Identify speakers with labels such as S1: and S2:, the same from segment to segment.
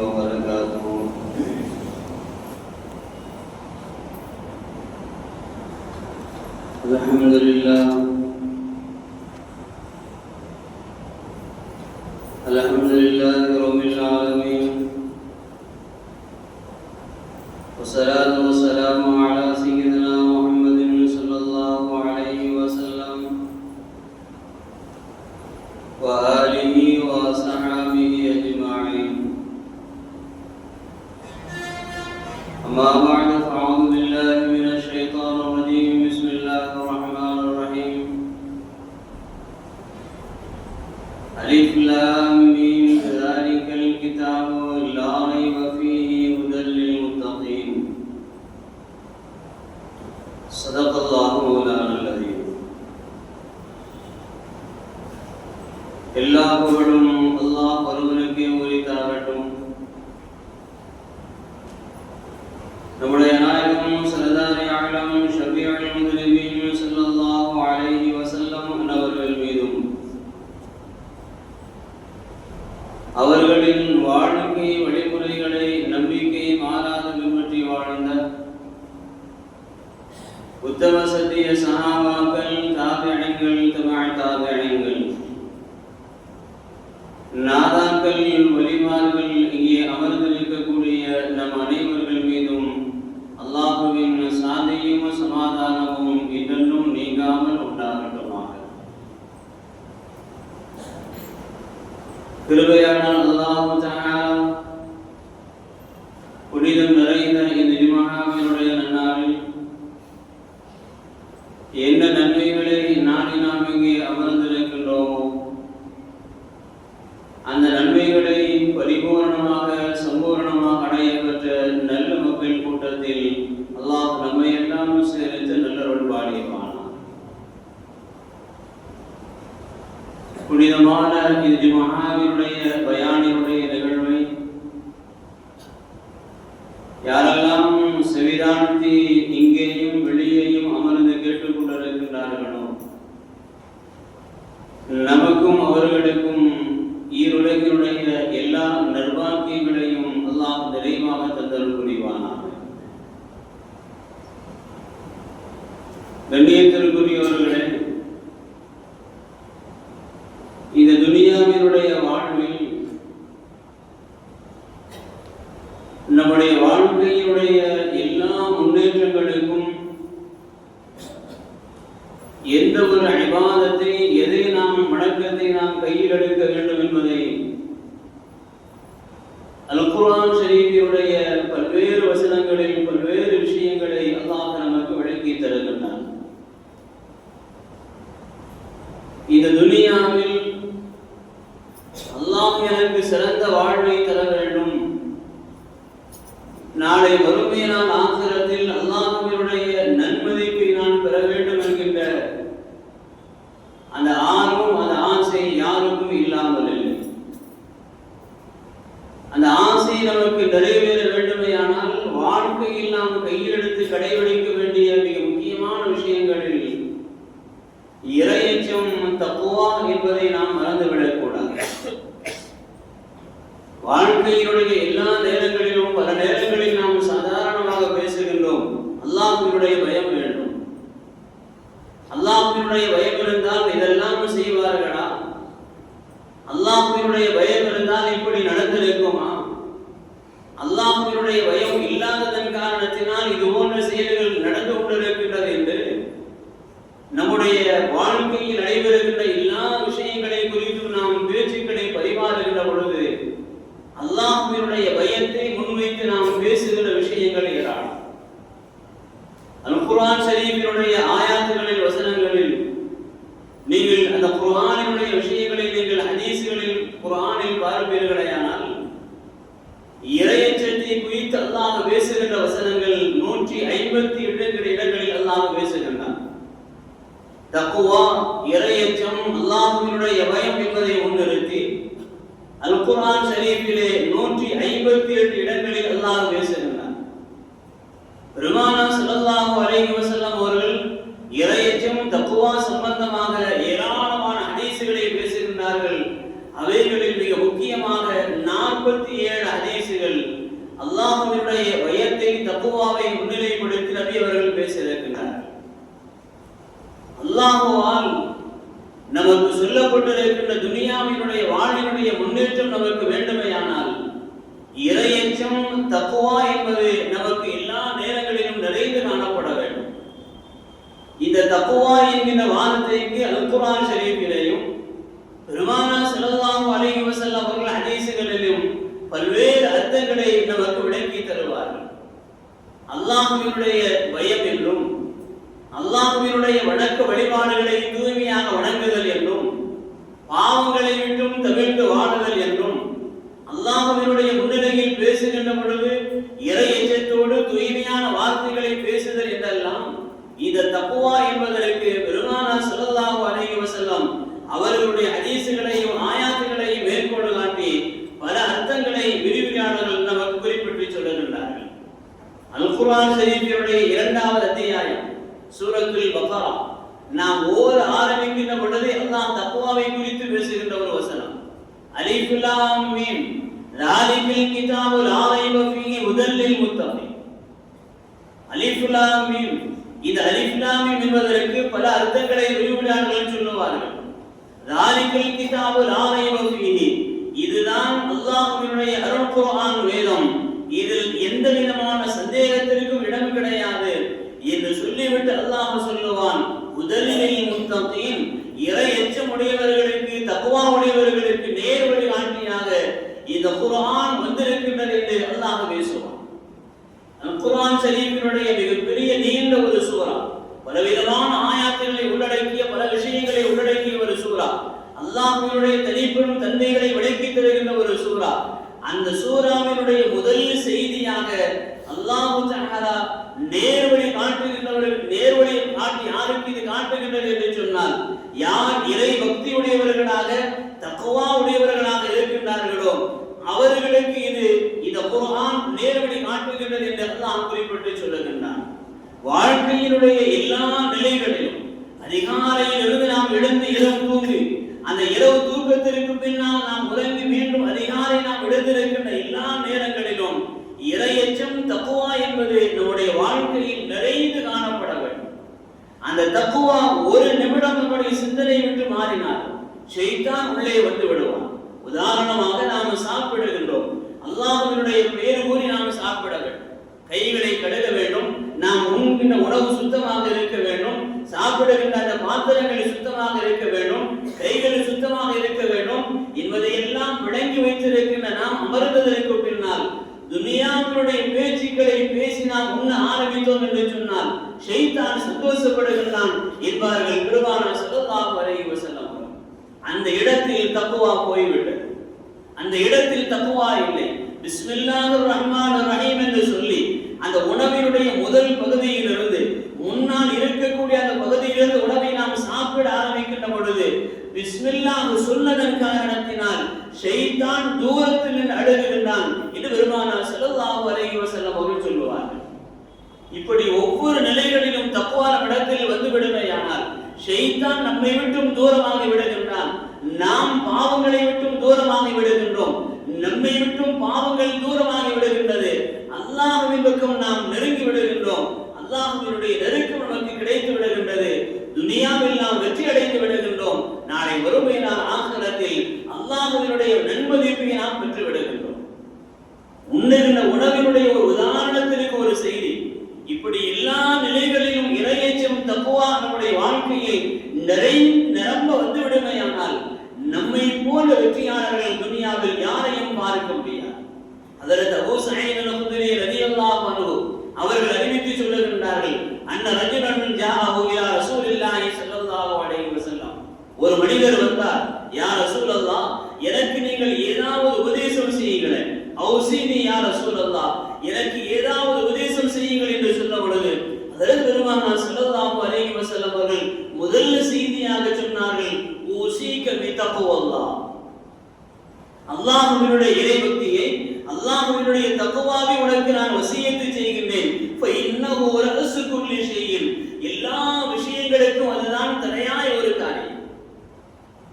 S1: وبركاته. الحمد لله رب العالمين، والصلاة والسلام على سيدنا محمد صلى الله عليه وسلم وآله وصحبه أجمعين. أما بعد، فأعوذ بالله من الشيطان الرجيم. بسم الله الرحمن الرحيم. ألف لام ميم، ذلك الكتاب لا ريب فيه هدى للمتقين. صدق الله مولانا العظيم. எல்லா புகழும் அல்லாஹ் ஒருவனுக்கே உரித்தாகட்டும். நம்முடைய நாயகம் சரதாரி ஆலம் ஷபீஉல் முத்னிபீன் ஸல்லல்லாஹு அலைஹி வஸல்லம் அவர்கள் மீதும் அவர்களின் வாழ்க்கை வழிமுறைகளை நம்பிக்கை மாறாது பின்பற்றி வாழ்ந்த உத்தம சத்திய சஹாபாக்கள், தாபிஈன்கள், தபஅ தாபிஈன்கள், நாதாக்கள், வலிமார்கள், இங்கே அமர்ந்திருக்கக்கூடிய நம் அனைவர்கள் மீதும் அல்லாஹ்வின் சாந்தியும் சமாதானமும் இன்னும் நீங்காமல் உண்டாகட்டுமாக. கிருபையான அல்லாஹ் தஆலா புனிதம் நிறைந்த இந்த ஜும்ஆவினுடைய நன்னாளில் என்ன நன்மைகளை நாடி நாம் இங்கே அமர்ந்திருக்கின்றோமோ அந்த நன்மைகளை பரிபூர்ணமாக சம்பூர்ணமாக அடைய பெற்ற நல்ல மக்கள் கூட்டத்தில் அல்லாஹ் நம்மை எல்லாம் சேர்த்து நல்லருள் பாடியவானார். புனிதமான இந்த ஜும்ஆவினுடைய பயானினுடைய நிகழ்வை யாரெல்லாம் செவிதாழ்த்தி இங்கேயும் வெளியேயும் அமர்ந்து கேட்டுக்கொண்டிருக்கின்றார்களோ நமக்கும் அவர்களுக்கும் ஈருலகினுடைய எல்லா நற்பாக்கியங்களையும் அல்லாஹ் நிறைவாக தந்தருள் புரிவானாக. கண்ணியத்திற்குரியவர்களே, இந்த துனியாவினுடைய வாழ்வில் நம்முடைய வாழ்க்கையினுடைய எல்லா முன்னேற்றங்களுக்கும் எந்த ஒரு இபாதத்தை, எதை நாம் வணக்கத்தை நாம் கையில் எடுக்க வேண்டும் என்பதை அல் குர்ஆன் ஷரீஃபினுடைய பல்வேறு வசனங்களில் பல்வேறு விஷயங்களை அல்லாஹ் நமக்கு விளக்கி தருகின்றான். இந்த துனியாவில் அல்லாஹ் எனக்கு சிறந்த வாழ்வை தர வேண்டும், நாளை வறுமையினால் ஆகிரத்தில் அல்லாஹ்வினுடைய நன்மதிப்பை நான் பெற வேண்டும் என்கின்ற அந்த ஆர்வம், அந்த ஆசை யாருக்கும் இல்லாமல் இல்லை. அந்த ஆசை நமக்கு நிறைவேற வேண்டுமையானால் வாழ்க்கையில் நாம் கையில் எடுத்து கடைபிடிக்க வேண்டிய மிக முக்கியமான விஷயங்களில் இறையச்சம், தக்வா என்பதை நாம் மறந்துவிடக்கூடாது. வாழ்க்கையினுடைய எல்லா நேரங்களிலும் பல நேரங்களில் நாம் சாதாரணமாக பேசுகின்றோம், அல்லாஹ்வினுடைய பயம் வேண்டும். அல்லாஹ்வினுடைய பயம் இருந்தால் இதெல்லாம் செய்வார்களா? அல்லாஹ்வினுடைய பயம் இருந்தால் இப்படி நடந்திருக்குமா? அல்லாஹ்வினுடைய பயம் இல்லாததன் காரணத்தினால் இது போன்ற செயல்கள் நடந்து கொண்டிருக்கின்றது என்று நம்முடைய வாழ்க்கையில் நடைபெறுகின்ற எல்லா விஷயங்களை குறித்தும் நாம் பேச்சுக்களை பரிமாறுகின்ற பொழுது அல்லாஹ்வினுடைய பயத்தை முன்வைத்து நாம் பேசுகிற விஷயங்கள் ஏராளம். அல் குர்ஆன் ஷரீஃபினுடைய ஆயாத்துகளில், வசனங்களில் நீங்கள் அந்த குர்ஆனினுடைய விஷயங்களை நீங்கள் ஹதீஸ்களில் குர்ஆனில் பார்ப்பீர்களேயானால் இறையச்சத்தை குறித்து அல்லாஹ் பேசுகின்ற வசனங்கள் 152 இடங்களில் அல்லாஹ் பேசுகின்றான். தக்வா, இறையச்சம், அல்லாஹ்வினுடைய பயம் என்பதை முன்னிறுத்தி அல் குர்ஆன் ஷரீஃபிலே 158 இடங்களில் அல்லாஹ் பேசுகின்றான். பெருமானா ஸல்லல்லாஹு அலைஹி வஸல்லம் அவர்கள் இறையச்சம், தக்வா சம்பந்தமாக ஏராளமான ஹதீஸ்களை பேசுகின்றார்கள். அவைகளில் மிக முக்கியமாக 47 ஹதீஸ் நமக்கு வேண்டுமையானால் இறையச்சம் தக்வா என்பது நமக்கு எல்லா நேரங்களிலும் நிறைந்து காணப்பட வேண்டும். இந்த தக்வா என்கிற வார்த்தைக்கு அல்-குர்ஆன் ஷரீஃபிலேயும் பெருமானார் ஸல்லல்லாஹு அலைஹி வஸல்லம் அவர்கள் ஹதீஸுகளிலும் பல்வேறு அர்த்தங்களை நமக்கு விளக்கி தருவார்கள். அல்லாஹ்வினுடைய பயம் என்றும் அல்லாஹ்வினுடைய வணக்க வழிபாடுகளை தூய்மையாக வணங்குதல் என்றும் பாவங்களை விட்டும் தவிர்த்து வாழுதல் என்றும் அல்லாஹ்வினுடைய முன்னிலையில் பேசுகின்ற பொழுது இறை எச்சத்தோடு தூய்மையான வார்த்தைகளை பேசுதல் என்றெல்லாம் இந்த தக்வா என்பதற்கு பெருமானார் ஸல்லல்லாஹு அலைஹி வஸல்லம் அவர்களுடைய ஹதீஸுகளையும் ஆயாத்துகளையும் மேற்கோள் காட்டி பல அர்த்தங்களை விரிவுரையாளர்கள் நமக்கு குறிப்பிட்டு சொல்லுகின்றார்கள். அல்-குர்ஆன் ஷரீஃபினுடைய 2வது அத்தியாயம் சூரத்துல் பக்ரா நாம் ஓர் ஆரம்பிக்கின்ற பொழுது அல்லாஹ் தக்வாவை குறித்து பேசுகின்ற ஒரு வசனம். அலிஃப் லாம் மீம் ஸாலிகல் கிதாபு லா ரைப ஃபீஹி ஹுதல் லில் முத்தகீன். அலிஃப் லாம் மீம், இந்த அலிஃப் லாம் மீம் என்பதற்கு பல அர்த்தங்களை விரிவுரையாளர்கள் சொல்லுவார்கள். ஸாலிகல் கிதாபு லா ரைப ஃபீஹி, இதுதான் அல்லாஹ்வினுடைய அருள் குர்ஆன் வேதம், இதில் எந்த விதமான சந்தேகத்திற்கும் இடம் கிடையாது என்று சொல்லிவிட்டு அல்லாஹ் சொல்லுவான், ஹுதல் லில் முத்தகீன், இறை எச்சமுடையவர்களுக்கு தக்வா உடையவர்களுக்கு நேர் வழிகாட்டியாக இந்த குர்ஆன் வந்திருக்கின்றது என்று அல்லாஹ் பேசுவான். குர்ஆன் ஷரீஃபினுடைய மிகப்பெரிய நீண்ட ஒரு சூரா, பலவிதமான ஆயாத்துகளை உள்ளடக்கிய பல விஷயங்களை உள்ளடக்கிய ஒரு சூரா, அல்லாஹ்வினுடைய தனிப்பெரும் தன்மைகளை விளக்கி தருகின்ற ஒரு சூரா. அந்த சூராவினுடைய முதல் செய்தியாக அல்லாஹ் தஆலா நேர்வழி காட்டுகின்றவர்கள், நேர்வழி காட்டி யாருக்கு இது காட்டுகின்றது என்று சொன்னால், யார் இறை பக்தி உடையவர்களாக தக்வா உடையவர்களாக இருக்கின்றார்களோ அவர்களுக்கு இது இந்த குர்ஆன் நேர்வழி காட்டுகின்றது என்று அல்லாஹ் குறிப்பிட்டு சொல்லுகின்றான். வாழ்க்கையினுடைய எல்லா நிலைகளிலும் அதிகாலையில் இருந்து நாம் எழுந்து இரவு தூங்கி, அந்த இரவு தூக்கத்திற்கு பின்னால் நாம் உறங்கி மீண்டும் அதிகாலை நாம் எழுந்திருக்கின்ற எல்லா நேரங்களிலும் இறையச்சம் தக்வா என்பது நம்முடைய வாழ்க்கையில் நிறைந்து காணப்பட வேண்டும். அந்த தக்வா ஒரு நிமிடம் நம்முடைய சிந்தனை விட்டு மாறினால் ஷைத்தான் உள்ளே வந்து விடுவான். உதாரணமாக நாம் சாப்பிடுகின்றோம், அல்லாஹ்வினுடைய பெயர் கூறி நாம் சாப்பிட வேண்டும், கைகளை கழுவ வேண்டும், நாம் உண்கின்ற உணவு சுத்தமாக இருக்க வேண்டும், சாப்பிடுகின்ற அந்த பாத்திரங்கள் சுத்தமாக இருக்க வேண்டும், கைகள் சுத்தமாக இருக்க வேண்டும் என்பதையெல்லாம் விளங்கி வைத்திருக்கின்ற நாம் அமர்ந்ததற்கு பின்னால் துனியாவினுடைய பேச்சுக்களை பேசி நாம் உண்ண ஆரம்பித்தோம் என்று சொன்னால் ஷைத்தான் சந்தோஷப்படுகின்றான் என்பார்கள் பெருமானார் ஸல்லல்லாஹு அலைஹி வஸல்லம். அந்த இடத்தில் தக்வா போய்விட்டது, அந்த இடத்தில் தக்வா இல்லை. பிஸ்மில்லாஹிர் ரஹ்மானிர் ரஹீம் என்று சொல்லி அந்த உணவினுடைய முதல் பகுதியிலிருந்து முன்னால் இருக்கக்கூடிய அந்த பகுதியிலிருந்து உணவை நாம் சாப்பிட ஆரம்பிக்கின்ற பொழுது பிஸ்மில்லாஹ் சொன்னதன் காரணத்தினால் ஷைத்தான் தூரத்தில் நின்று அழுகுகின்றான் என்று பெருமானார் ஸல்லல்லாஹு அலைஹி வஸல்லம் அவர்கள் சொல்லுவார்கள். இப்படி ஒவ்வொரு நிலைகளிலும் தக்வா இடத்தில் வந்து விடுமையானால் ஷைத்தான் நம்மை விட்டும் தூரமாகி விடுகின்றான், நாம் பாவங்களை விட்டும் தூரமாகி விடுகின்றோம், நம்மை விட்டும் பாவங்கள் தூரமாகி விடுகின்றது, அல்லாஹ்வின் பக்கம் நாம் நெருங்கி விடுகின்றோம், அல்லாஹ்வினுடைய நெருக்கம் நமக்கு கிடைத்து விடுகின்றது, துனியாவில் நாம் வெற்றி அடைந்து விடுகின்றோம், நாளை வறுமை நாள் ஆகிரத்தில் அல்லாஹ்வினுடைய நன்மதிப்பை நாம் பெற்று விடுகின்றோம். உண்ணுகின்ற உணவினுடைய ஒரு உதாரணத்திற்கு ஒரு செய்தி. இப்படி எல்லா நிலைகளிலும் இறையச்சம் தக்வா நம்முடைய வாழ்க்கையை நிரம்ப வந்து விடுமையானால் நம்மை போல வெற்றியாளர்கள் துனியாவில் யாரையும் பார்க்க முடியாது. ஹஜ்ரத் அபூ ஸஈத் அல்-குத்ரி ரலியல்லாஹு அன்ஹு அவர்கள் அறிவித்து சொல்லுகின்றார்கள், அன்ன ரஜுலன் ஜாஅஹு இலா ரசூலில்லாஹி ஸல்லல்லாஹு அலைஹி வஸல்லம், ஒரு மனிதர் வந்தார், யா ரசூலல்லாஹ், எனக்கு நீங்கள் ஏதாவது உபதேசம் செய்யுங்களேன், ஔஸினி யா ரசூலல்லாஹ், எனக்கு ஏதாவது உபதேசம் செய்யுங்கள் என்று சொன்ன பொழுது ஹஜ்ரத் பெருமானார் ஸல்லல்லாஹு அலைஹி வஸல்லம் அவர்கள் முதல் செய்தியாக சொன்னார்கள், ஊஸீக பிதக்வல்லாஹ், அல்லாஹ்வினுடைய இறைபக்தியை, அல்லாஹ்வினுடைய தக்வாவை உனக்கு நான் வசியத்து செய்கின்றேன். ஃபஇன்னஹு ரஅஸு குல்லி ஷைஇன், எல்லா விஷயங்களுக்கும் அதுதான் தலையாய ஒரு காரியம்.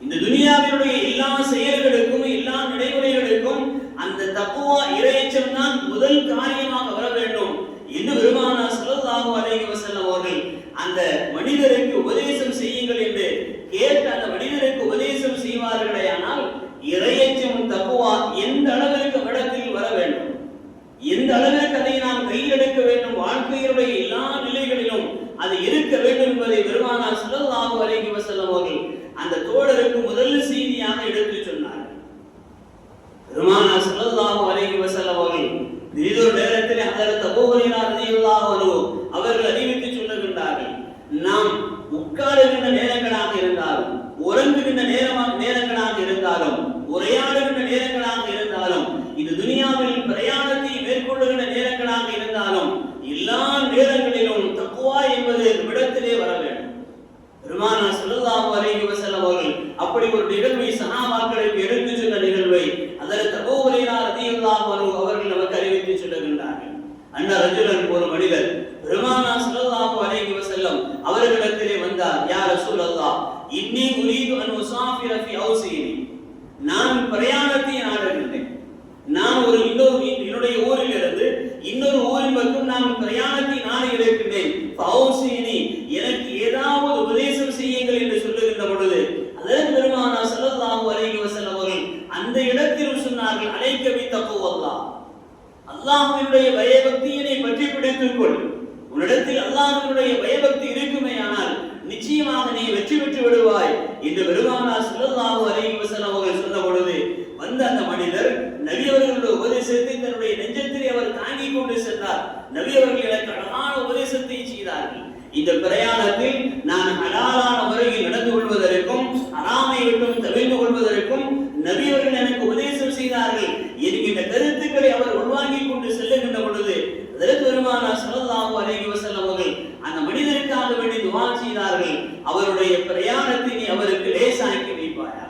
S1: இந்த துனியாவினுடைய எல்லா செயல்களுக்கும் எல்லா நடைமுறைகளுக்கும் அந்த தக்வா இறையச்சம் தான் முதல் காரியமாக வர வேண்டும் என்று பெருமானார் ஸல்லல்லாஹு அலைஹி வஸல்லம் அவர்கள் அந்த மனிதருக்கு உபதேசம் செய்யுங்கள் என்று கேட்ட அந்த மனிதருக்கு உபதேசம் செய்வார்களே, ஆனால் இறையச்சம் தக்வா எந்த அளவிற்கு இடத்தில் வர வேண்டும், எந்த அளவிற்கு அதை நாம் கையெடுக்க வேண்டும், வாழ்க்கையினுடைய எல்லா நிலைகளிலும் அது இருக்க வேண்டும் என்பதை பெருமானார் ஸல்லல்லாஹு அலைஹி வஸல்லம் அவர்கள் அந்த தோழருக்கு முதல் செய்தியாக எடுத்து சொன்னார். பெருமானார் ஸல்லல்லாஹு அலைஹி வஸல்லம் அவர்கள் திடீர் நேரத்தில் ஹஜ்ரத் அபூ ஹுரைரா ரலியல்லாஹு அன்ஹு அவர்கள் அறிவித்து சொல்லுகின்றார்கள், நாம் உட்காருகின்ற நேரங்களாக இருந்தாலும், உறங்குகின்ற நேரங்களாக இருந்தாலும், உரையாடுகின்ற நேரங்களாக இருந்தாலும், இது துனியாவில் பிரயாணத்தை மேற்கொள்ளுகின்ற நேரங்களாக இருந்தாலும், எல்லா நேரங்களிலும் தக்வா என்பது நம்மிடத்திலே வர வேண்டும். பெருமானார் ஸல்லல்லாஹு அலைஹி வஸல்லம் அவர்கள் அப்படி ஒரு நிகழ்வை சஹாபாக்களுக்கு எடுத்து சொன்ன நிகழ்வை ஹஜ்ரத் அபூ ஹுரைரா ரலியல்லாஹு அன்ஹு அவர்கள் நமக்கு அறிவித்து சொல்லுகின்றார்கள். அன்ன ரஜுலன், ஒரு மனிதர் பெருமானார் ஸல்லல்லாஹு அலைஹி வஸல்லம் அவர்களிடத்திலே வந்தார். யா ரசூலல்லாஹ், இன்னி உரீது அன் உஸாஃபிர ஃபி அவ்ஸினி, நான் பிரயாணத்தை நாடுகின்றேன். நான் என்னுடைய ஊரில் இருந்து இன்னொரு ஊரின் பக்கம் நான் பிரயாணத்தை நாடி இருக்கின்றேன். ஃபௌஸினி, எனக்கு ஏதாவது உபதேசம் செய்யுங்கள் என்று சொல்லுகின்ற பொழுது அதற்கு பெருமானார் ஸல்லல்லாஹு அலைஹி வஸல்லம் அவர்கள் அந்த இடத்தில் சொன்னார்கள், அலைக பித்தக்வல்லாஹ், அல்லாஹ்வினுடைய பயபக்தியை பற்றி பிடித்துக் கொள். உன்னிடத்தில் அல்லாஹ்வினுடைய பயபக்தி இருக்குமேயானால் நிச்சயமாக நீ வெற்றி பெற்று விடுவாய் என்று பெருமானார் ஸல்லல்லாஹு அலைஹி வஸல்லம் அவர்கள் சொன்ன பொழுது வந்த அந்த மனிதர் நபி அவர்களுடைய உபதேசத்தை தன்னுடைய நெஞ்சத்திலே அவர் தாங்கிக் கொண்டு சென்றார். நபி அவர்கள் எனக்கு அழகான உபதேசத்தை செய்தார்கள். இந்த பிரயாணத்தில் நான் ஹலாலான முறையில் நடந்து கொள்வதற்கும் ஹராமை விட்டும் தவிர்த்து கொள்வதற்கும் நபி அவர்கள் எனக்கு உபதேசம் செய்தார்கள் என்கின்ற கருத்துக்களை அவர் உள்வாங்கிக் கொண்டு செல்லுகின்ற பொழுது அதற்கு பெருமானார் ஸல்லல்லாஹு அலைஹி வஸல்லம் அவர்கள் அந்த மனிதருக்காக வேண்டி துஆ செய்தார்கள். அவருடைய பிரயாணத்தை நீ அவருக்கு லேசாக்கி வைப்பாயா,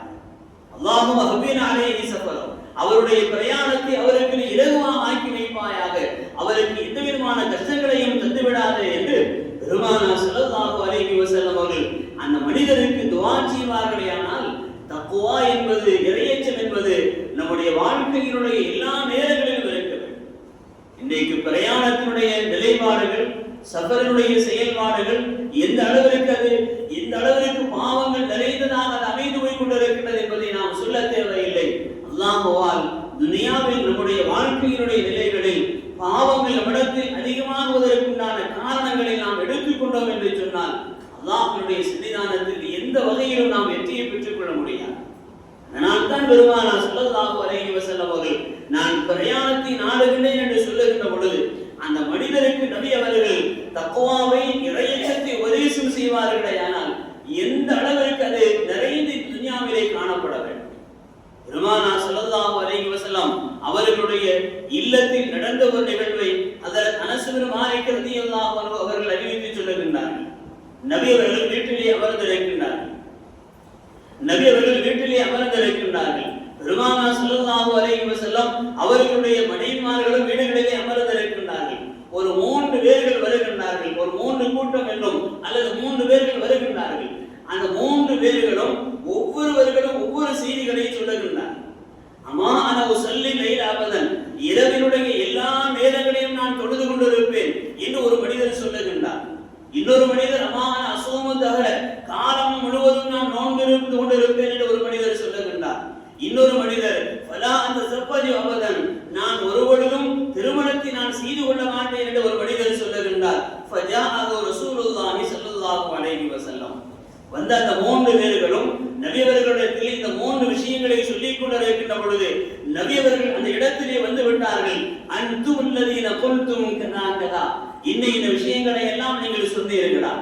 S1: அல்லாஹும்ம ஹவ்வின் அலைஹி ஸஃபரஹு, அவருடைய பிரயாணத்தை அவருக்கு இலகுவாக ஆக்கி வைப்பாயாக, அவருக்கு எந்த விதமான கஷ்டங்களையும் தந்து விடாதே என்று பெருமானார் ஸல்லல்லாஹு அலைஹி வஸல்லம் அவர்கள் அந்த மனிதருக்கு துஆ செய்வார்களேயானால் தக்வா என்பது, இறையச்சம் என்பது நம்முடைய வாழ்க்கையினுடைய எல்லா நேரங்களிலும் இருக்க வேண்டும். இன்றைக்கு பிரயாணத்தினுடைய நிலைப்பாடுகள், சஃபரினுடைய செயல்பாடுகள் எந்த அளவிற்கு பாவங்கள் நிறைந்ததாக அது அமைந்து போய் கொண்டிருக்கிறது என்பதை நாம் சொல்ல தேவையில்லை. அல்லாஹ்வால் துனியாவில் நம்முடைய வாழ்க்கையினுடைய நிலைகளில் பாவங்கள் நம்மிடத்தில் அதிகமாகுவதற்குண்டான காரணங்களை நாம் எடுத்துக்கொண்டோம் என்று சொன்னால் அல்லாஹ்வுடைய சன்னிதானத்தில் எந்த வகையிலும் நாம் வெற்றியை பெற்றுக் கொள்ள முடியாது. அதனால் தான் பெருமானார் ஸல்லல்லாஹு அலைஹி வஸல்லம் அவர்கள் நான் பிரயாணத்தை நாடுகின்றேன் என்று சொல்லுகின்ற பொழுது அந்த மனிதருக்கு நபி அவர்கள் தக்வாவை, இறையச்சத்தை உபதேசம் செய்வார்களேயானால் எந்த அளவிற்கு அது நிறைந்த துனியாவிலே காணப்பட வேண்டும். பெருமானார் ஸல்லல்லாஹு அலைஹி வஸல்லம் அவர்களுடைய இல்லத்தில் நடந்த ஒரு நிகழ்வை ஹஜ்ரத் அனஸ் பின் மாலிக் ரலியல்லாஹு அன்ஹு அவர்கள் அறிவித்து சொல்லுகின்றார்கள். நபி அவர்கள் வீட்டிலே அமர்ந்திருக்கின்றார்கள். பெருமானார் ஸல்லல்லாஹு அலைஹி வஸல்லம் அவர்களுடைய மனைவிமார்களும் வீடுகளிலே அமர்ந்திருக்கின்றார்கள். ஒரு 3 பேர்கள் வருகின்றார்கள், ஒரு 3 கூட்டம் என்றும் அல்லது 3 பேர்கள் வருகின்றார்கள். அந்த 3 பேர்களும் ஒவ்வொருவர்களும் ஒவ்வொரு செய்திகளை சொல்லுகின்றார்கள். அம்மா அன உஸல்லி லைல அபதன், இரவினுடைய எல்லா நேரங்களையும் நான் தொழுது கொண்டிருப்பேன் என்று ஒரு மனிதர் சொல்லுகின்றார். இன்னொரு மனிதர் அம்மா அன அஸூமு தஹர, காலம் முழுவதும் நான் நோன்பு இருந்து கொண்டிருப்பேன் என்று ஒரு மனிதர் சொல்லுகின்றார். இன்னொரு மனிதர் ஃபலா அந்த சஃபரி அபதன், நான் ஒருவரிடம் திருமணத்தை நான் செய்து கொள்ள மாட்டேன் என்று ஒரு மனிதர் சொல்லுகின்றார். ஃபஜாஅஹு ரசூலுல்லாஹி ஸல்லல்லாஹு அலைஹி வஸல்லம், வந்த அந்த 3 பேர்களும் நபி அவர்களிடத்தில் இந்த 3 விஷயங்களை சொல்லிக் கொண்டிருக்கின்ற பொழுது நபி அவர்கள் அந்த இடத்திலே வந்து விட்டார்கள். அன்தும் அல்லதீன குல்தும் கதா, இந்த விஷயங்களை எல்லாம் நீங்கள் சொன்னீர்களா?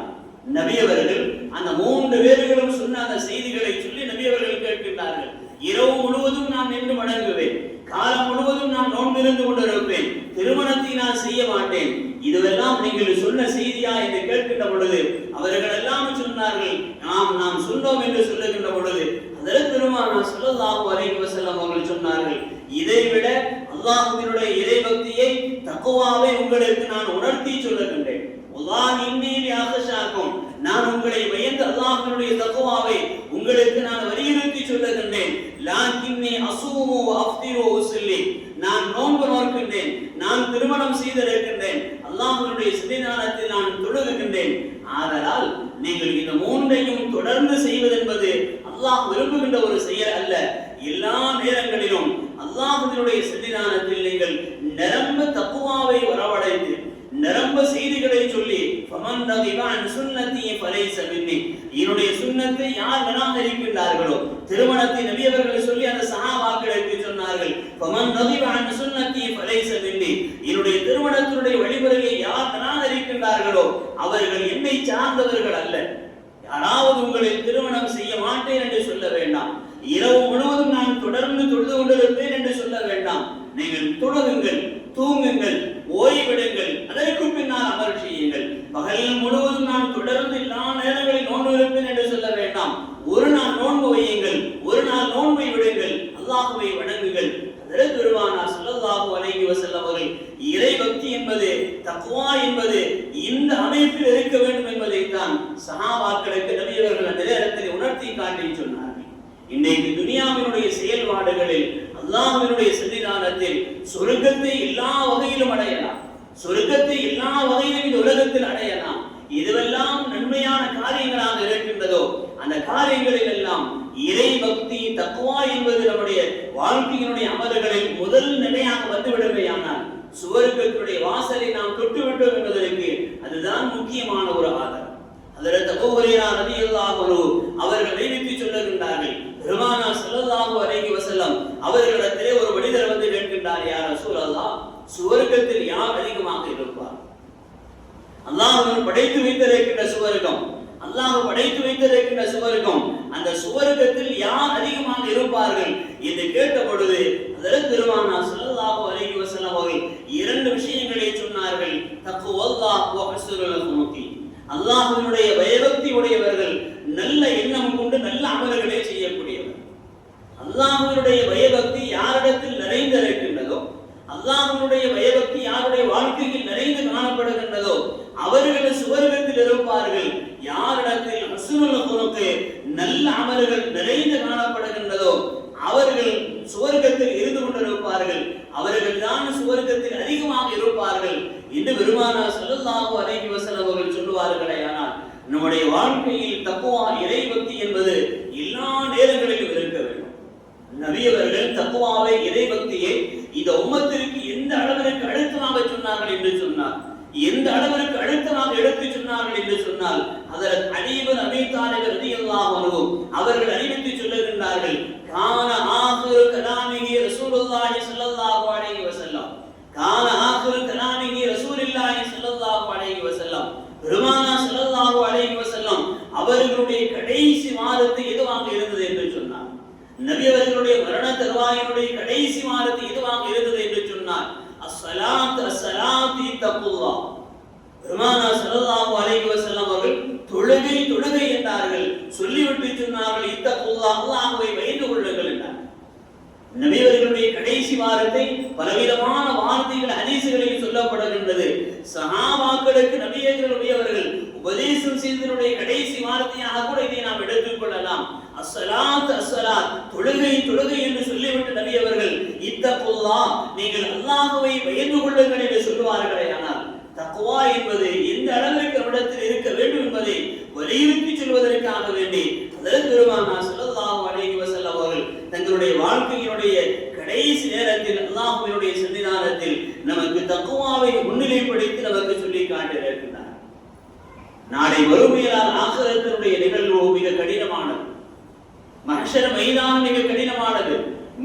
S1: நபி அவர்கள் அந்த 3 பேர்களும் சொன்ன அந்த செய்திகளை சொல்லி நபி அவர்கள் கேட்கின்றார்கள். இரவு முழுவதும் நான் நின்று வணங்குவேன், காலம் முழுவதும் நான் நோன்பு இருந்து கொண்டிருப்பேன், திருமணத்தை நான் செய்ய மாட்டேன், இதுவெல்லாம் நீங்கள் சொன்ன செய்தியா என்று கேட்கின்ற பொழுது அவர்கள் எல்லாம் சொன்னார்கள், நாம் சொன்னோம் என்று சொல்லுகின்ற பொழுது அதற்கு பெருமானார் ஸல்லல்லாஹு அலைஹி வஸல்லம் அவர்கள் சொன்னார்கள், இதைவிட அல்லாஹ்வினுடைய இறைபக்தியை, தக்வாவை உங்களுக்கு நான் உணர்த்தி சொல்லுகின்றேன். வல்லாஹி இன்னீ லிஅக்ஷாக்கும், நான் உங்களை பயந்து அல்லாஹ்வினுடைய தக்வாவை உங்களுக்கு நான் வலியுறுத்தி சொல்லுகின்றேன். லாக்கின்னி அஸூமு வ அஃப்திரு வ உஸல்லி, நான் நோன்பு நோக்கின்றேன், நான் திருமணம் செய்திருக்கின்றேன், அல்லாஹ்வுடைய சன்னிதானத்தில் நான் தொழுகின்றேன். ஆதலால் நீங்கள் இந்த 3ஐயும் தொடர்ந்து செய்வது என்பது அல்லாஹ் விரும்புகின்ற ஒரு செயல் அல்ல. எல்லா நேரங்களிலும் அல்லாஹ் அல்லாஹ்வினுடைய சன்னிதானத்தில் நீங்கள் நிரம்ப தக்வாவை வரவழைத்து நிரம்ப செய்திகளை சொல்லி ஃபமன் ரகிப அன் சுன்னதி ஃபலைஸ மின்னி, என்னுடைய சுன்னத்தை யார் நிராகரிக்கின்றார்களோ, திருமணத்தை நபி அவர்கள் சொல்லி அந்த சஹாபாக்களுக்கு சொன்னார்கள், ஃபமன் ரகிப அன் சுன்னதி ஃபலைஸ மின்னி, என்னுடைய திருமணத்தினுடைய வழிமுறையை யார் நிராகரிக்கின்றார்களோ அவர்கள் என்னை சார்ந்தவர்கள் அல்ல. யாராவது உங்களை திருமணம் செய்ய மாட்டேன் என்று சொல்ல வேண்டாம், இரவு முழுவதும் நான் தொடர்ந்து தொழுது கொண்டிருப்பேன் என்று சொல்ல வேண்டாம். நீங்கள் தொழுகுங்கள், தூங்குங்கள், ஓய்வெடுங்கள், அதற்கு பின்னால் அமல் செய்யுங்கள். பகல் முழுவதும் நான் தொடர்ந்து எல்லா நேரங்களில் நோன்பு இருப்பேன் என்று சொல்ல வேண்டாம். ஒரு நாள் நோன்பு வையுங்கள், ஒரு நாள் நோன்பை விடுங்கள், அல்லாஹ்வை வணங்குங்கள். அதற்கு பெருமானார் ஸல்லல்லாஹு அலைஹி வஸல்லம் அவர்கள் இறை பக்தி என்பது, தக்வா என்பது இந்த அமைப்பில் இருக்க வேண்டும் என்பதை தான் சஹாபாக்களுக்கு நபி அவர்கள் அந்த நேரத்தில் உணர்த்தி காட்டி சொன்னார்கள். இன்றைக்கு துனியாவினுடைய செயல்பாடுகளில் அல்லாஹ்வினுடைய சன்னிதானத்தில் சொர்க்கத்தை எல்லா வகையிலும் அடையலாம், சொர்க்கத்தை எல்லா வகையிலும் இந்த உலகத்தில் அடையலாம். இதுவெல்லாம் நன்மையான காரியங்களாக இருக்கின்றதோ அந்த காரியங்களில் எல்லாம் இறை பக்தி தக்வா என்பது நம்முடைய வாழ்க்கையினுடைய அமல்களில் முதல் நிலையாக வந்துவிடுமையானால் சுவர்க்கத்துடைய வாசலை நாம் தொட்டுவிட்டோம் என்பதற்கு அதுதான் முக்கியமான ஒரு ஆதாரம். ஹஜ்ரத் அபூ ஹுரைரா ரலியல்லாஹு அன்ஹு அவர்கள் அறிவித்து சொல்லுகின்றார்கள், பெருமானார் ஸல்லல்லாஹு அலைஹி வஸல்லம் அவர்களிடத்திலே ஒரு மனிதர் வந்து கேட்கின்றார், யா ரசூலல்லாஹ், சுவர்க்கத்தில் யார் அதிகமாக இருப்பார்? அல்லாஹ் படைத்து வைத்திருக்கின்ற சுவர்க்கம், அல்லாஹ் படைத்து வைத்திருக்கின்ற சுவர்க்கம், அந்த சுவர்க்கத்தில் யார் அதிகமாக இருப்பார்கள் என்று கேட்ட பொழுது அதற்கு பெருமானார் ஸல்லல்லாஹு அலைஹி வஸல்லம் அவர்கள் இரண்டு விஷயங்களை சொன்னார்கள். தக்வல்லாஹ் வ ஹுஸ்னுல் குலூகி, அல்லாஹ்வினுடைய பயபக்தி உடையவர்கள், நல்ல எண்ணம் கொண்டு நல்ல அமல்களை செய்யக்கூடியவர். அல்லாஹ்வினுடைய பயபக்தி யாரிடத்தில் நிறைந்திருக்கின்றதோ, அல்லாஹ்வினுடைய பயபக்தி யாருடைய வாழ்க்கையில் நிறைந்து காணப்படுகின்றதோ அவர்கள் சுவர்க்கத்தில் இருப்பார்கள். யாரிடத்தில் ஹுஸ்னுல் குலூக் நல்ல அமல்கள் நிறைந்து காணப்படுகின்றதோ அவர்கள் சுவர்க்கத்தில் இருந்து கொண்டிருப்பார்கள், அவர்கள் தான் சுவர்க்கத்தில் அதிகமாக இருப்பார்கள் என்று பெருமானார் ஸல்லல்லாஹு அலைஹி வஸல்லம் அவர்கள் சொல்லுவார்களே. ஆனால் நம்முடைய வாழ்க்கையில் தக்வா இறை பக்தி என்பது எல்லா நேரங்களிலும் இருக்க வேண்டும். நபி அவர்கள் தக்வாவை இறை பக்தியை இந்த உம்மத்திற்கு எந்த அளவிற்கு அழுத்தமாக சொன்னார்கள் என்று சொன்னார், எந்த அளவிற்கு அழுத்தமாக எடுத்து சொன்னார்கள் என்று சொன்னால் ஹஜ்ரத் அலி இப்னு அபீ தாலிப் ரலியல்லாஹு அன்ஹு அவர்கள் அறிவித்து சொல்லுகின்றார்கள், கான ஆகிரு கலாமிஹி ரசூலுல்லாஹி ஸல்லல்லாஹு அலைஹி வஸல்லம், கான ஆகிரு கலாமிஹி ரசூலுல்லாஹி ஸல்லல்லாஹு அலைஹி வஸல்லம், பெருமானார் ஸல்லல்லாஹு அலைஹி வஸல்லம் அவர்களுடைய கடைசி வார்த்தை எதுவாக இருந்தது என்று சொன்னார். நபி அவர்களுடைய மரண தருவாயினுடைய கடைசி வார்த்தை எதுவாக இருந்தது என்று சொன்னார், அஸ்ஸலாத்து அஸ்ஸலாத்தி தக்குல்லாஹ். பெருமானார் ஸல்லல்லாஹு அலைஹி வஸல்லம் அவர்கள் தொழுகை தொழுகை என்றார்கள், சொல்லிவிட்டு சொன்னார்கள், இத்தக்குல்லாஹ், அல்லாஹ்வை பயந்து கொள்ளுங்கள் என்றார். நபி அவர்களுடைய கடைசி வார்த்தை பலவிதமான வார்த்தைகள் ஹதீஸ்களில் சொல்லப்படுகின்றது. சஹாபாக்களுக்கு நபி அவர்கள் உபதேசம் செய்ததனுடைய கடைசி வார்த்தையாக கூட இதை நாம் எடுத்துக் கொள்ளலாம். அஸ்ஸலாத் அஸ்ஸலாத், தொழுகை தொழுகை என்று சொல்லிவிட்டு நபி அவர்கள் இத்தகுல்லாஹ், நீங்கள் அல்லாஹ்வை பயந்து கொள்ளுங்கள் என்று சொல்லுவார்களே. ஆனால் தக்வா என்பது எந்த அளவிற்கு நம்மிடத்தில் இருக்க வேண்டும் என்பதை வலியுறுத்தி சொல்வதற்காக வேண்டி அதற்கு பெருமானார் ஸல்லல்லாஹு அலைஹி வஸல்லம் அவர்கள் தங்களுடைய வாழ்க்கையினுடைய கடைசி நேரத்தில் அல்லாஹ்வினுடைய சன்னிதானத்தில் நமக்கு தக்வாவை முன்னிலைப்படுத்தி நமக்கு சொல்லி காட்டியிருக்கிறார். நாளை மறுமையினால் ஆகிரத்தினுடைய நிகழ்வு மிக கடினமானது, மஹ்ஷர் மைதானம் மிக கடினமானது,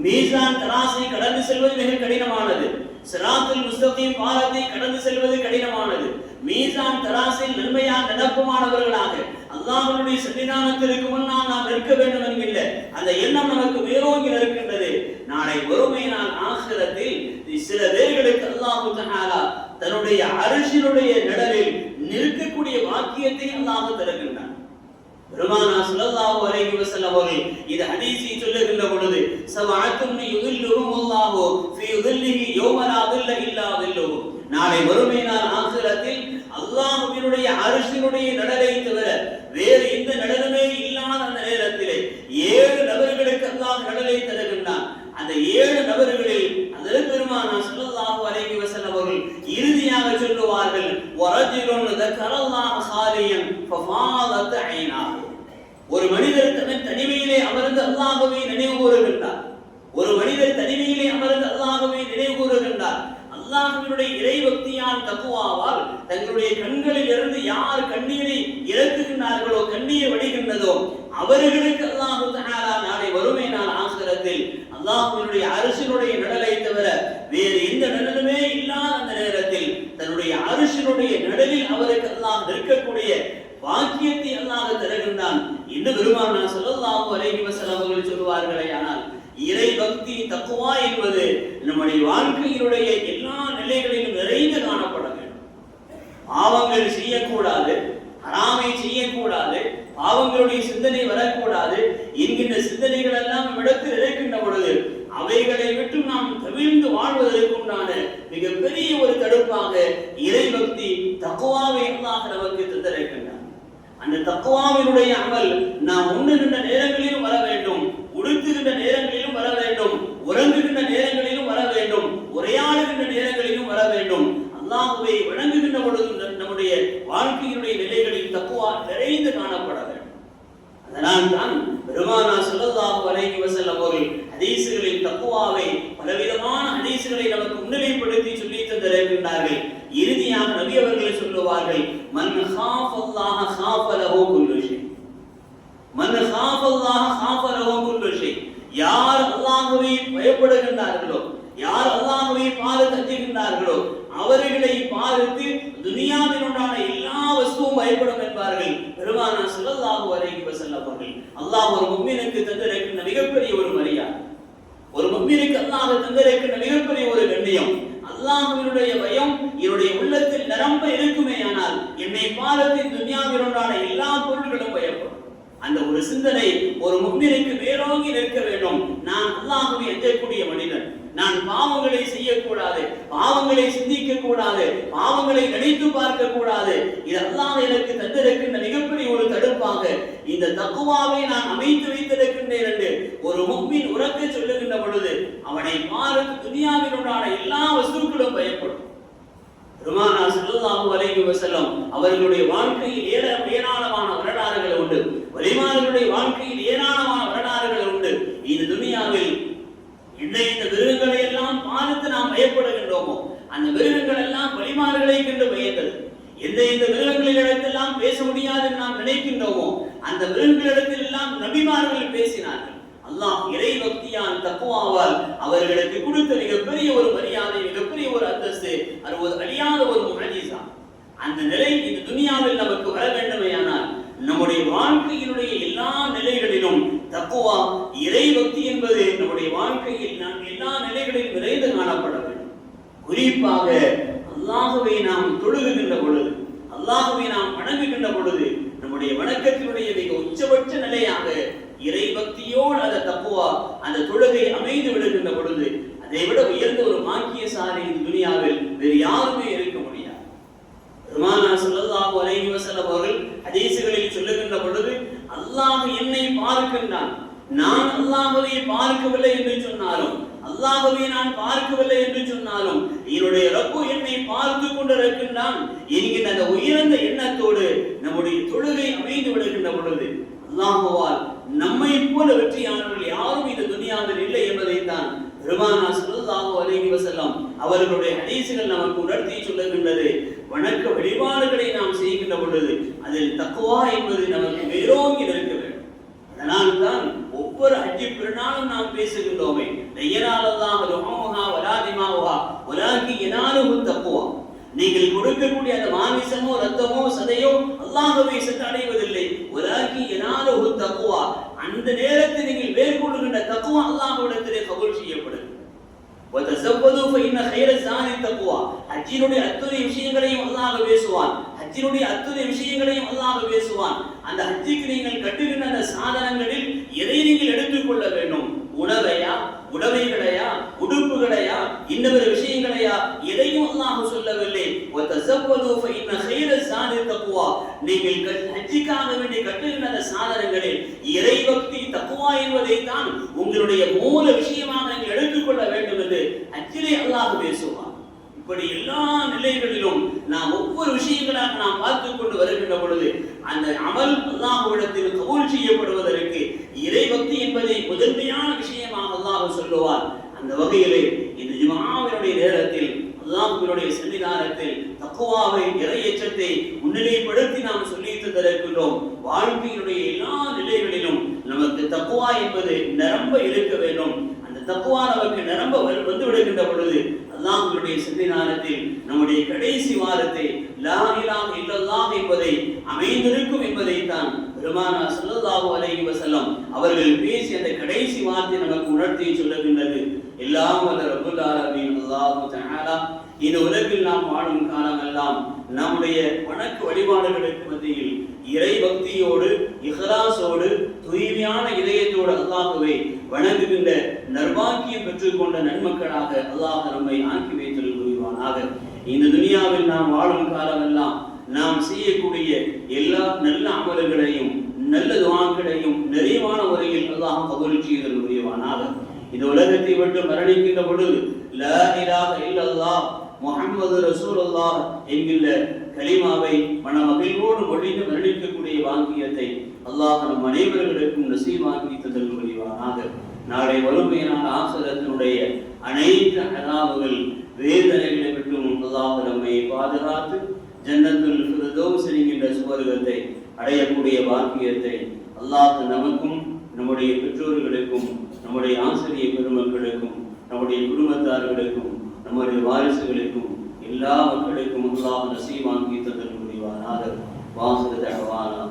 S1: மீசான் தராசை கடந்து செல்வது மிக கடினமானது, சிராத்துல் முஸ்தகீம் பாலத்தை கடந்து செல்வது கடினமானது. மீசான் தராசில் நன்மையான நடப்புமானவர்களாக அல்லாஹ்வுடைய சன்னிதானத்திற்கு முன்னால் நாம் நிற்க வேண்டும் என்கின்ற அந்த எண்ணம் நமக்கு வேரோங்கி இருக்கின்றது. நாளை வறுமையினால் ஆகிரத்தில் சில பேர்களுக்கு அல்லாஹ் தஆலா தன்னுடைய அர்ஷினுடைய நிழலில் நிற்கக்கூடிய வாக்கியத்தை அல்லாஹ் தருகின்றான். பெருமானார் ஸல்லல்லாஹு அலைஹி வஸல்லம் அவர்கள் இந்த ஹதீஸை சொல்லுகின்ற பொழுது, சபஅத்துன் யுதில்லுஹுமுல்லாஹு ஃபீ யுதில்லிஹி யௌம லா தில்ல இல்லா தில்லுஹு, நாளை மறுமையினால் ஆகிரத்தில் அல்லாஹ்வினுடைய அர்ஷினுடைய நிழலை தவிர வேறு எந்த நிழலுமே இல்லாத அந்த நேரத்திலே 7 நபர்களுக்கு அல்லாஹ் நிழலை தருகின்றான். அந்த 7 நபர்களில் அதற்கு பெருமானார் ஸல்லல்லாஹு அலைஹி வஸல்லம் அவர்கள் இறுதியாக சொல்லுவார்கள், வரஜுலுன் ذكرல்லாஹ خاليا ففاضت عيناه, ஒரு மனிதர் தன் தனிமையிலே அமர்ந்து அல்லாஹ்வை நினைவு கூறுகின்றார். ஒரு மனிதர் தனிமையிலே அமர்ந்து அல்லாஹ்வை அல்லாஹ்வினுடைய இறைபக்தியால் தக்வாவால் தங்களுடைய கண்களில் இருந்து யார் கண்ணீரை இறக்குகின்றார்களோ, கண்ணீர் வடிகின்றதோ, அவர்களுக்கு அல்லாஹ் தஆலா நாளை வறுமை நாள் ஆகிரத்தில் அல்லாஹ்வினுடைய அரிசினுடைய நிழலை தவிர வேறு எந்த நிழலுமே இல்லாத அந்த நேரத்தில் தன்னுடைய அரிசினுடைய நிழலில் அவருக்கு அல்லாஹ் இருக்கக்கூடிய வாக்கியத்தை அல்லாஹ் தருகின்றான் என்று பெருமானார் ஸல்லல்லாஹு அலைஹி வஸல்லம் அவர்கள் சொல்வார்களே. ஆனால் இறை பக்தி தக்வா என்பது நம்முடைய வாழ்க்கையினுடைய எல்லா நிலைகளிலும் நிறைந்து காணப்பட வேண்டும். பாவங்கள் செய்யக்கூடாது, ஹராமை செய்யக்கூடாது, பாவங்களுடைய சிந்தனை வரக்கூடாது என்கின்ற சிந்தனைகள் எல்லாம் இடத்தில் இருக்கின்ற பொழுது அவைகளை விட்டு நாம் தவிர்ந்து வாழ்வதற்குண்டான மிகப்பெரிய ஒரு தடுப்பாக இறை பக்தி தக்வாவை அல்லாஹ் நமக்கு தந்திருக்கின்றார். அந்த தக்வாவினுடைய அமல் நாம் உண்ணுகின்ற நேரங்களிலும் வர வேண்டும், உடுத்துகின்ற நேரங்களிலும் வர வேண்டும், உறங்குகின்ற நேரங்களிலும் வர வேண்டும், உரையாடுகின்ற நேரங்களிலும் வர வேண்டும். அல்லாஹ்வை வணங்குகின்ற பொழுது நம்முடைய வாழ்க்கையினுடைய நிலைகளில் தக்வா நிறைந்து காணப்பட வேண்டும். அதனால் தான் பெருமானார் ஸல்லல்லாஹு அலைஹி வஸல்லம் அவர்கள் ஹதீஸ்களில் தக்வாவை பலவிதமான ஹதீஸ்களை நமக்கு முன்னிலைப்படுத்தி சொல்லி தந்திருக்கின்றார்கள். இறுதியாக நபி அவர்கள் சொல்லுவார்கள், மன் காஃபல்லாஹ காஃபலஹு குல்லு ஷை. மன் காஃபல்லாஹ காஃபலஹு குல்லு ஷை. யார் அல்லாஹ்வை பயப்படுகின்றார்களோ, யார் அல்லாஹ்வை பார்த்து அஞ்சுகின்றார்களோ, அவர்களை பார்த்து துனியாவில் உண்டான எல்லா வஸ்துவும் பயப்படும் என்பார்கள் பெருமானார் ஸல்லல்லாஹு அலைஹி வஸல்லம் அவர்கள். அல்லாஹ் ஒரு முஃமினுக்கு தந்திருக்கின்ற மிகப்பெரிய ஒரு மரியாதை, ஒரு முஃமினுக்கு அல்லாஹ் தந்திருக்கின்ற மிகப்பெரிய ஒரு கண்ணியம். அல்லாஹ்வினுடைய பயம் என்னுடைய உள்ளத்தில் நிரம்ப இருக்குமேயானால் என்னை பார்த்து துனியாவில் உண்டான எல்லா பொருள்களும் பயப்படும். அந்த ஒரு சிந்தனை ஒரு முஃமினுக்கு வேரோங்கி நிற்க வேண்டும். நான் அல்லாஹ்வை அஞ்சக்கூடிய மனிதன், நான் பாவங்களை செய்யக்கூடாது, பாவங்களை சிந்திக்க கூடாது, பாவங்களை நினைத்து பார்க்க கூடாது. இது அல்லாஹ் எனக்கு தந்திருக்கின்ற மிகப்பெரிய ஒரு தடுப்பாக இந்த தக்வாவை நான் அமைத்து வைத்திருக்கின்றேன் என்று ஒரு முஃமின் உரக்க சொல்லுகின்ற பொழுது அவனை பார்த்து துனியாவில் உண்டான எல்லா வஸ்துக்களும் பயப்படும். பெருமானார் ஸல்லல்லாஹு அலைஹி வஸல்லம் அவர்களுடைய வாழ்க்கையில் ஏராளமான வரலாறுகள் உண்டு, வலிமார்களுடைய வாழ்க்கையில் ஏராளமான வரலாறுகள் உண்டு. இந்த துனியாவில் இந்த மிருகங்களை எல்லாம் பார்த்து நாம் பயப்படுகின்றோமோ, அந்த மிருகங்கள் எல்லாம் வலிமார்களை கண்டு பயந்தது. இந்த மிருகங்களிடத்தெல்லாம் பேச முடியாது என்று நாம் நினைக்கின்றோமோ, அந்த மிருகங்களிடத்தில் எல்லாம் நபிமார்கள் பேசினார்கள். அல்லாஹ் இறை பக்தியால் தக்வாவால் அவர்களுக்கு கொடுத்த மிகப்பெரிய ஒரு மரியாதை, மிகப்பெரிய ஒரு அந்தஸ்து, அது அழியாத ஒரு முஅஜிஸா. அந்த நிலை இந்த துனியாவில் நமக்கு வர வேண்டுமேயானால் நம்முடைய வாழ்க்கையினுடைய எல்லா நிலைகளிலும் தக்வா இறை பக்தி என்பது நம்முடைய வாழ்க்கையில் நாம் எல்லா நிலைகளிலும் நிறைந்து காணப்பட வேண்டும். குறிப்பாக அல்லாஹ்வை நாம் தொழுகின்ற பொழுது, அல்லாஹ்வை நாம் வணங்குகின்ற பொழுது நம்முடைய வணக்கத்தினுடைய மிக உச்சபட்ச நிலையாக இறை பக்தியோடு அந்த தக்வா அந்த தொழுகை அமைந்து விடுகின்ற பொழுது அதை விட உயர்ந்த ஒரு பாக்கியசாலி இந்த துனியாவில் வேறு யாருமே இருக்க முடியாது. பெருமானார் ஸல்லல்லாஹு அலைஹி வஸல்லம் அவர்கள் ஹதீஸ்களில் சொல்லுகின்ற பொழுது அல்லாஹ் என்னை பார்க்கின்றான், நான் அல்லாஹ்வை பார்க்கவில்லை என்று சொன்னாலும், அல்லாஹ்வை நான் பார்க்கவில்லை என்று சொன்னாலும் என்னுடைய ரப்பு என்னை பார்த்து கொண்டிருக்கின்றான் என்கின்ற அந்த உயர்ந்த எண்ணத்தோடு நம்முடைய தொழுகை அமைந்து விடுகின்ற பொழுது அல்லாஹ்வால் நம்மை போல வெற்றியாளர்கள் யாரும் இந்த துனியாவில் இல்லை என்பதைத்தான் பெருமானார் ஸல்லல்லாஹு அலைஹி வஸல்லம் அவர்களுடைய ஹதீஸ்கள் நமக்கு உணர்த்தி சொல்லுகின்றது. வணக்க வழிபாடுகளை நாம் செய்கின்ற பொழுது அதில் தக்வா என்பது நமக்கு வேரோங்கி நிற்க வேண்டும். அதனால் தான் ஒவ்வொரு ஹஜ்ஜி பெருநாளும் நாம் பேசுகின்றோமே, யனாலல்லாஹு லுஹூமுஹா வலா திமாவுஹா வலாக்கின் யனாலுஹு தக்வா. நீங்கள் கொடுக்கக்கூடிய அந்த மாமிசமோ ரத்தமோ சதையோ அல்லாஹ்வை சென்றடைவதில்லை, வலாக்கின் யனாலுஹு தக்வா. அந்த நேரத்தில் நீங்கள் மேற்கொள்கின்ற தக்வா அல்லாஹ்விடத்திலே கபூல் செய்யப்படும். வதஸவ்வது ஃபஇன்ன கைர ஸானி தக்வா. ஹஜ்ஜினுடைய அத்துணை விஷயங்களையும் அல்லாஹ் பேசுவான், ஹஜ்ஜினுடைய அத்துணை விஷயங்களையும் அல்லாஹ் பேசுவான். அந்த ஹஜ்ஜுக்கு நீங்கள் கட்டுகின்ற அந்த சாதனங்களில் எதை நீங்கள் எடுத்துக்கொள்ள வேண்டும்? உணவையா, உடமைகளையா, உடுப்புகளையா, இன்னொரு விஷயங்களையா? எதையும் அல்லாஹ் சொல்லவில்லை. வதஸவ்வது ஃபஇன்ன கைர ஸானி தக்வா. நீங்கள் ஹஜ்ஜுக்காக வேண்டி கட்டுகின்ற அந்த சாதனங்களில் இறை பக்தி தக்வா என்பதை தான் உங்களுடைய மூல விஷயமாக நீங்கள் எடுத்துக்கொள்ள வேண்டும் என்று ஹஜ்ஜிலே அல்லாஹ் பேசுவான். இப்படி எல்லா நிலைகளிலும் நாம் ஒவ்வொரு விஷயங்களாக நாம் பார்த்துக் கொண்டு வருகின்ற பொழுது அந்த அமல் அல்லாஹ்விடத்தில் கபூல் செய்யப்படுவதற்கு இறை பக்தி என்பதை முதன்மையான விஷயமாக அல்லாஹ் சொல்லுவார். அந்த வகையிலே இந்த ஜும்ஆவினுடைய நேரத்தில் அல்லாஹ்வினுடைய ரப்புடைய சன்னிதானத்தில் தக்வாவை, இறையச்சத்தை முன்னிலைப்படுத்தி நாம் சொல்லி தந்திருக்கின்றோம். வாழ்க்கையினுடைய எல்லா நிலைகளிலும் நமக்கு தக்வா என்பது நிரம்ப இருக்க வேண்டும். அந்த தக்வா நமக்கு நிரம்ப வந்து விடுகின்ற பொழுது அல்லாஹ்வுடைய சன்னிதானத்தில் நம்முடைய கடைசி வாரத்தை லா இலாஹ இல்லல்லாஹ் என்பதை அமைந்திருக்கும் என்பதைத்தான் பெருமானார் ஸல்லல்லாஹு அலைஹி வஸல்லம் அவர்கள் பேசி அந்த கடைசி வார்த்தை நமக்கு உணர்த்தி சொல்லுகின்றது. எல்லாம் வல்ல ரப்புல் ஆலமீன் அல்லாஹ் தஆலா இந்த உலகில் நாம் வாழும் காலமெல்லாம் நம்முடைய வணக்க வழிபாடுகளுக்கு மத்தியில் இறை பக்தியோடு, இஹ்லாஸோடு, தூய்மையான இதயத்தோடு அல்லாஹ்வை வணங்குகின்ற நற்பாக்கியம் பெற்றுக்கொண்ட நன்மக்களாக அல்லாஹ் நம்மை ஆக்கி வைத்தல் புரிவானாக. இந்த துனியாவில் நாம் வாழும் காலமெல்லாம் நாம் செய்யக்கூடிய எல்லா நல்ல அமல்களையும் நல்ல துஆக்களையும் நிறைவான முறையில் அல்லாஹ் கபூல் செய்தல் புரிவானாக. இந்த உலகத்தை விட்டு மரணிக்கின்ற பொழுது லா இலாஹ இல்லல்லாஹ் முஹம்மது ரசூலுல்லாஹ் என்கிற கலிமாவை மனமகிழ்வோடு மொழிந்து மரணிக்கக்கூடிய வாக்கியத்தை அல்லாஹ் நம் அனைவர்களுக்கும் நசீபாக்கி தந்தல் புரிவானாக. நாளை வறுமையான ஆசிரத்தினுடைய அனைத்து அதாவுகள் வேதனைகளை விட்டும் அல்லாஹ் நம்மை பாதுகாத்து ஜன்னத்துல் ஃபிர்தௌஸ் என்கின்ற சுவர்க்கத்தை அடையக்கூடிய வாக்கியத்தை அல்லாஹ் நமக்கும், நம்முடைய பெற்றோர்களுக்கும், நம்முடைய ஆசிரியர் பெருமக்களுக்கும், நம்முடைய குடும்பத்தார்களுக்கும், நம்முடைய வாரிசுகளுக்கும், எல்லா மக்களுக்கும் அல்லாஹ் நசீபாக்கி தந்தல் புரிவானாக. வாஹிரு தஅவானா